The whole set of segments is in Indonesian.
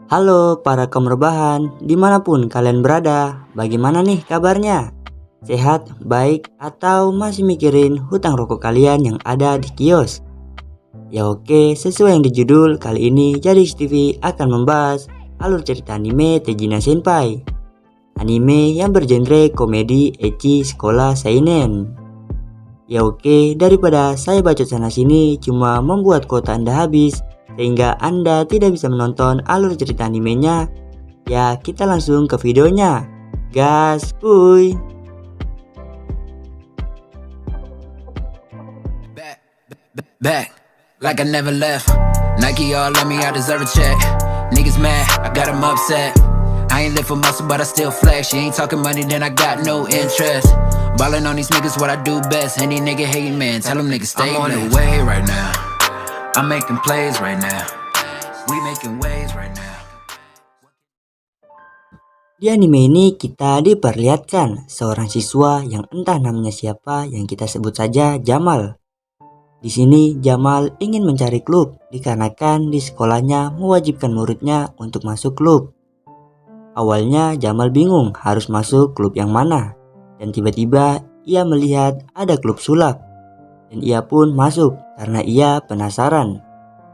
Halo para kaum rebahan, dimanapun kalian berada, bagaimana nih kabarnya? Sehat, baik, atau masih mikirin hutang rokok kalian yang ada di kios? Ya oke, sesuai yang di judul, kali ini Jadis TV akan membahas alur cerita anime Tejina Senpai. Anime yang bergenre komedi, ecchi, sekolah, seinen. Ya oke, daripada saya bacot sana sini cuma membuat kuota Anda habis sehingga Anda tidak bisa menonton alur cerita animenya, ya kita langsung ke videonya. Gas, kuy. Back, like I never left. Nike all on me, I deserve a check. Niggas mad, I got them upset. I ain't live for muscle, but I still flex. You ain't talking money, then I got no interest. Ballin' on these niggas, what I do best. Any nigga hating, man, tell them niggas stay I'm on the way right now. I'm making plays right now. We making waves right now. Di anime ini kita diperlihatkan seorang siswa yang entah namanya siapa yang kita sebut saja Jamal. Di sini Jamal ingin mencari klub dikarenakan di sekolahnya mewajibkan muridnya untuk masuk klub. Awalnya Jamal bingung harus masuk klub yang mana, dan tiba-tiba ia melihat ada klub sulap dan ia pun masuk karena ia penasaran.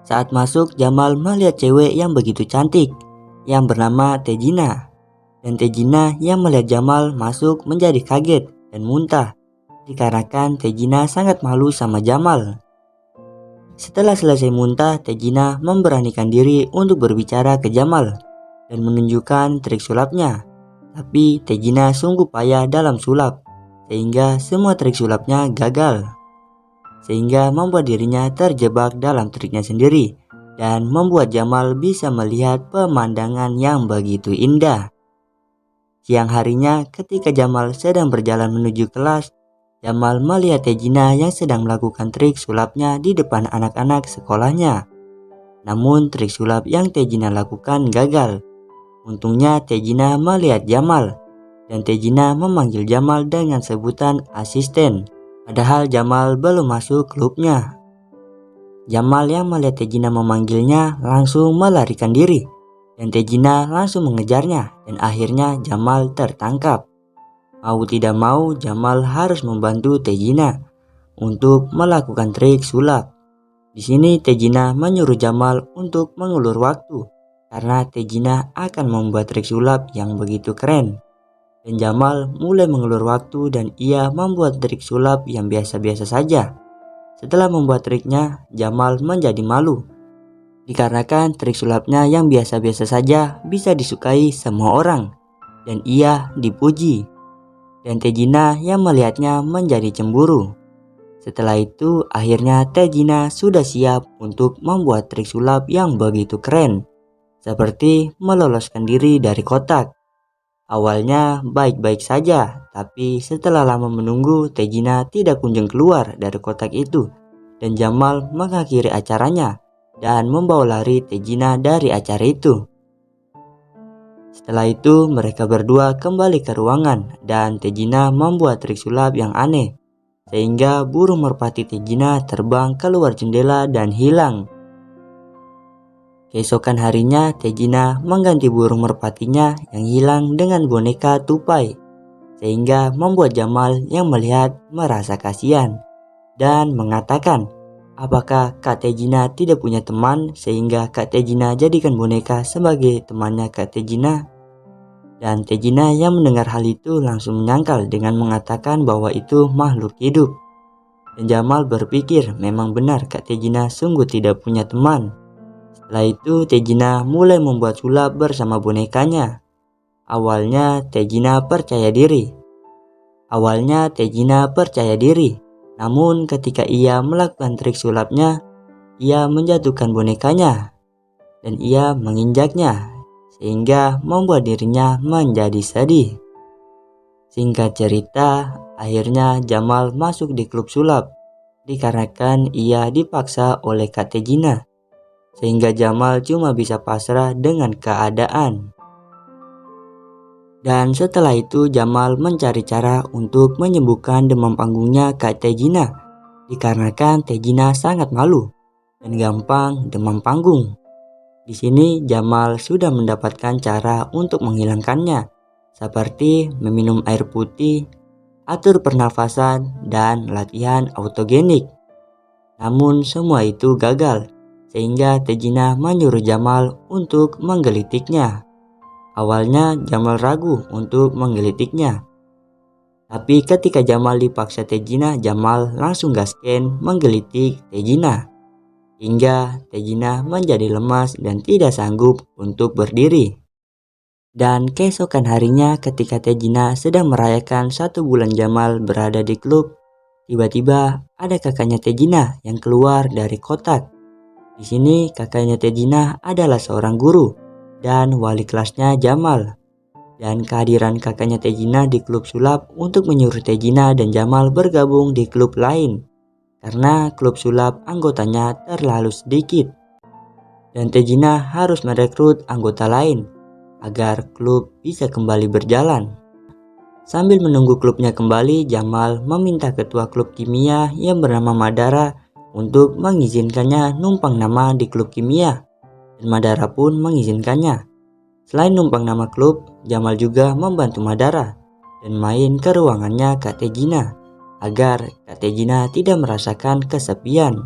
Saat masuk Jamal melihat cewek yang begitu cantik yang bernama Tejina, dan Tejina yang melihat Jamal masuk menjadi kaget dan muntah dikarenakan Tejina sangat malu sama Jamal. Setelah selesai muntah, Tejina memberanikan diri untuk berbicara ke Jamal dan menunjukkan trik sulapnya. Tapi Tejina sungguh payah dalam sulap, sehingga semua trik sulapnya gagal. Sehingga membuat dirinya terjebak dalam triknya sendiri dan membuat Jamal bisa melihat pemandangan yang begitu indah. Siang harinya ketika Jamal sedang berjalan menuju kelas, Jamal melihat Tejina yang sedang melakukan trik sulapnya di depan anak-anak sekolahnya. Namun trik sulap yang Tejina lakukan gagal. Untungnya Tejina melihat Jamal dan Tejina memanggil Jamal dengan sebutan asisten. Padahal Jamal belum masuk klubnya. Jamal yang melihat Tejina memanggilnya langsung melarikan diri. Dan Tejina langsung mengejarnya dan akhirnya Jamal tertangkap. Mau tidak mau Jamal harus membantu Tejina untuk melakukan trik sulap. Di sini Tejina menyuruh Jamal untuk mengulur waktu karena Tejina akan membuat trik sulap yang begitu keren. Dan Jamal mulai mengulur waktu dan ia membuat trik sulap yang biasa-biasa saja. Setelah membuat triknya, Jamal menjadi malu dikarenakan trik sulapnya yang biasa-biasa saja bisa disukai semua orang dan ia dipuji. Dan Tejina yang melihatnya menjadi cemburu. Setelah itu akhirnya Tejina sudah siap untuk membuat trik sulap yang begitu keren, seperti meloloskan diri dari kotak. Awalnya baik-baik saja, tapi setelah lama menunggu Tejina tidak kunjung keluar dari kotak itu dan Jamal mengakhiri acaranya dan membawa lari Tejina dari acara itu. Setelah itu mereka berdua kembali ke ruangan dan Tejina membuat trik sulap yang aneh sehingga burung merpati Tejina terbang keluar jendela dan hilang. Keesokan harinya Tejina mengganti burung merpatinya yang hilang dengan boneka tupai sehingga membuat Jamal yang melihat merasa kasihan dan mengatakan, apakah Kak Tejina tidak punya teman sehingga Kak Tejina jadikan boneka sebagai temannya Kak Tejina? Dan Tejina yang mendengar hal itu langsung menyangkal dengan mengatakan bahwa itu makhluk hidup. Dan Jamal berpikir memang benar Kak Tejina sungguh tidak punya teman. Setelah itu Tejina mulai membuat sulap bersama bonekanya. Awalnya Tejina percaya diri. Namun ketika ia melakukan trik sulapnya, ia menjatuhkan bonekanya dan ia menginjaknya sehingga membuat dirinya menjadi sedih. Singkat cerita, akhirnya Jamal masuk di klub sulap dikarenakan ia dipaksa oleh Kak Tejina, sehingga Jamal cuma bisa pasrah dengan keadaan. Dan setelah itu Jamal mencari cara untuk menyembuhkan demam panggungnya Kak Tejina dikarenakan Tejina sangat malu dan gampang demam panggung. Di sini Jamal sudah mendapatkan cara untuk menghilangkannya, seperti meminum air putih, atur pernafasan, dan latihan autogenik. Namun semua itu gagal, sehingga Tegina menyuruh Jamal untuk menggelitiknya. Awalnya Jamal ragu untuk menggelitiknya, tapi ketika Jamal dipaksa Tegina, Jamal langsung gasken menggelitik Tegina, hingga Tegina menjadi lemas dan tidak sanggup untuk berdiri. Dan keesokan harinya ketika Tegina sedang merayakan 1 bulan Jamal berada di klub, tiba-tiba ada kakaknya Tegina yang keluar dari kotak. Di sini kakaknya Tegina adalah seorang guru dan wali kelasnya Jamal. Dan kehadiran kakaknya Tegina di klub sulap untuk menyuruh Tegina dan Jamal bergabung di klub lain, karena klub sulap anggotanya terlalu sedikit. Dan Tegina harus merekrut anggota lain agar klub bisa kembali berjalan. Sambil menunggu klubnya kembali, Jamal meminta ketua klub kimia yang bernama Madara untuk mengizinkannya numpang nama di klub kimia, dan Madara pun mengizinkannya. Selain numpang nama klub, Jamal juga membantu Madara dan main ke ruangannya Kak Tegina agar Kak Tegina tidak merasakan kesepian.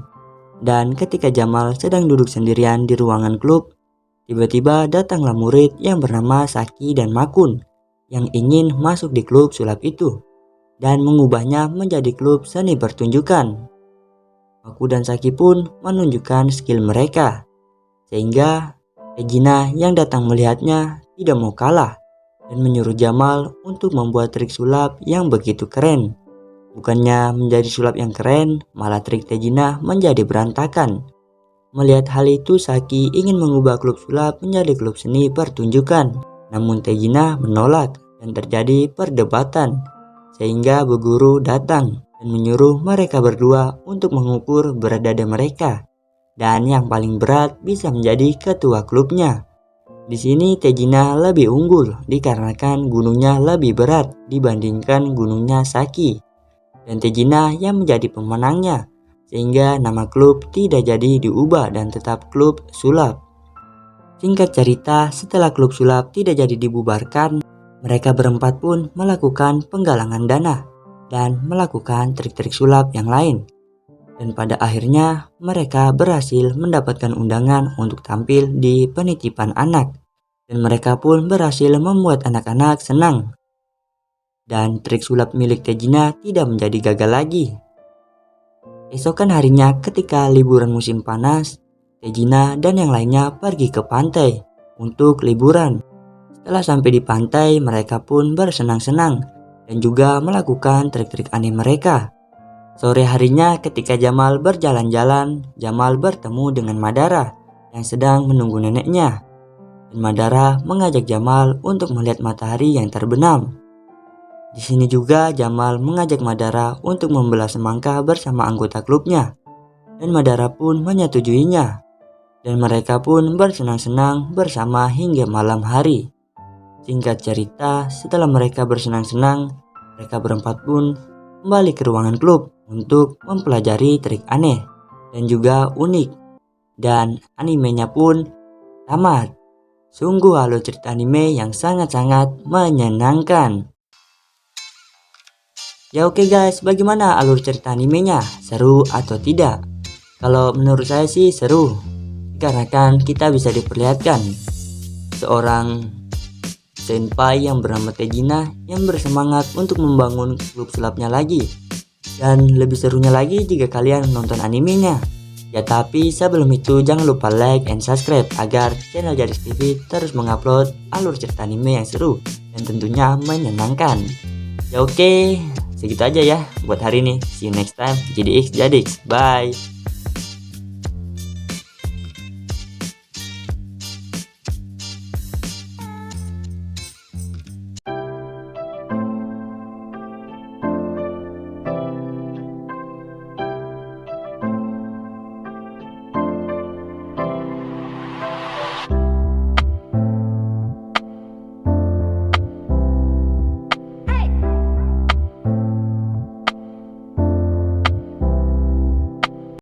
Dan ketika Jamal sedang duduk sendirian di ruangan klub, tiba-tiba datanglah murid yang bernama Saki dan Makun yang ingin masuk di klub sulap itu dan mengubahnya menjadi klub seni pertunjukan. Maku dan Saki pun menunjukkan skill mereka, sehingga Tegina yang datang melihatnya tidak mau kalah dan menyuruh Jamal untuk membuat trik sulap yang begitu keren. Bukannya menjadi sulap yang keren, malah trik Tegina menjadi berantakan. Melihat hal itu, Saki ingin mengubah klub sulap menjadi klub seni pertunjukan. Namun Tegina menolak dan terjadi perdebatan, sehingga Bu Guru datang dan menyuruh mereka berdua untuk mengukur berat dada mereka. Dan yang paling berat bisa menjadi ketua klubnya. Di sini Tegina lebih unggul dikarenakan gunungnya lebih berat dibandingkan gunungnya Saki. Dan Tegina yang menjadi pemenangnya, sehingga nama klub tidak jadi diubah dan tetap klub sulap. Singkat cerita, setelah klub sulap tidak jadi dibubarkan, mereka berempat pun melakukan penggalangan dana dan melakukan trik-trik sulap yang lain. Dan pada akhirnya mereka berhasil mendapatkan undangan untuk tampil di penitipan anak. Dan mereka pun berhasil membuat anak-anak senang. Dan trik sulap milik Tegina tidak menjadi gagal lagi. Esokan harinya ketika liburan musim panas, Tegina dan yang lainnya pergi ke pantai untuk liburan. Setelah sampai di pantai, mereka pun bersenang-senang dan juga melakukan trik-trik aneh mereka. Sore harinya ketika Jamal berjalan-jalan, Jamal bertemu dengan Madara yang sedang menunggu neneknya. Dan Madara mengajak Jamal untuk melihat matahari yang terbenam. Di sini juga Jamal mengajak Madara untuk membelah semangka bersama anggota klubnya. Dan Madara pun menyetujuinya. Dan mereka pun bersenang-senang bersama hingga malam hari. Singkat cerita, setelah mereka bersenang-senang, mereka berempat pun kembali ke ruangan klub untuk mempelajari trik aneh dan juga unik. Dan animenya pun tamat. Sungguh alur cerita anime yang sangat-sangat menyenangkan. Ya oke guys, bagaimana alur cerita animenya? Seru atau tidak? Kalau menurut saya sih seru, karena kan kita bisa diperlihatkan seorang senpai yang bernama Tegina yang bersemangat untuk membangun klub sulapnya lagi. Dan lebih serunya lagi jika kalian nonton animenya. Ya tapi sebelum itu jangan lupa like and subscribe agar channel Jadix TV terus mengupload alur cerita anime yang seru dan tentunya menyenangkan. Ya oke, segitu aja ya buat hari ini. See you next time. JDX Jadix. Bye.